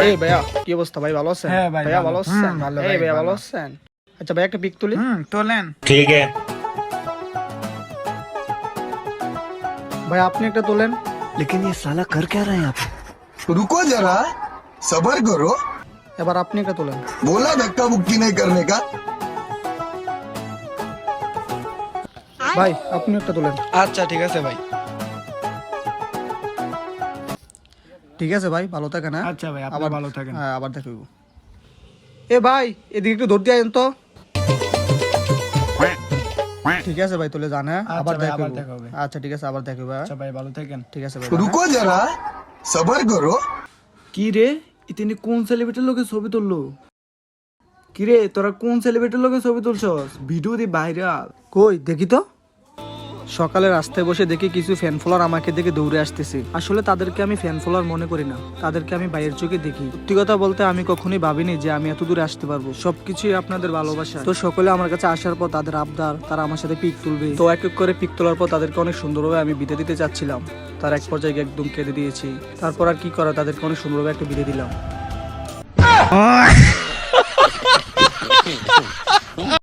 এই ভাইয়া কি অবস্থা ভাই, ভালো আছেন? হ্যাঁ ভাই, ভাইয়া ভালো। ভালো আছেন? ভালো এই ভাই, ভাইয়া ভালো। ভালো আছেন? আচ্ছা ভাই একটা পিক তুলি। তোলেন। ठीक है। ভাই আপনি একটা তোলেন। लेकिन ये साला कर क्या रहे हैं आप? रुको जरा, सबर करो। এবার আপনি একটা তোলেন। बोला धक्का मुक्की नहीं करने का। ভাই আপনি একটা তোলেন। আচ্ছা ঠিক আছে ভাই। ঠিক আছে ভাই, ভালো থাকেন। হ্যাঁ আচ্ছা ভাই, আপনি আবার ভালো থাকেন। হ্যাঁ আবার দেখা হইব। এ ভাই এদিকে একটু দৌড় দিয়ে আইন তো। ঠিক আছে ভাই, তোলে যান। হ্যাঁ আচ্ছা আবার ভাই, দেখা আবার হইব। দেখা হবে। আচ্ছা ঠিক আছে, আবার দেখা হইব। হ্যাঁ? আচ্ছা ভাই, ভালো থাকেন। ঠিক আছে ভাই। रुको जरा, सबर करो। কি রে, ইতিনি কোন সেলিব্রিটির লোকে ছবি তুললো? কি রে, তোরা কোন সেলিব্রিটির লোকে ছবি তুলছস? ভিডিও দি ভাইরাল। কই দেখি তো। সকালে রাস্তায় বসে দেখি কিছু ফ্যান ফলোয়ার আমাকে দেখে দৌড়ে আসতেছে। আসলে তাদেরকে আমি ফ্যান ফলোয়ার মনে করি না, তাদেরকে আমি ভাইয়ের চোখে দেখি। সত্যি কথা বলতে আমি কখনোই ভাবিনি যে আমি এত দূরে আসতে পারবো। সবকিছুই আপনাদের ভালোবাসা। তো সকলে আমার কাছে আসার পর তাদের আবদার, তারা আমার সাথে পিক তুলবে। তো এক এক করে পিক তোলার পর তাদেরকে অনেক সুন্দরভাবে আমি বিদায় দিতে চাচ্ছিলাম। তার এক পর্যায়ে একদম কেঁদে দিয়েছি। তারপর আর কি করা, তাদেরকে অনেক সুন্দরভাবে একটা বিদায় দিলাম।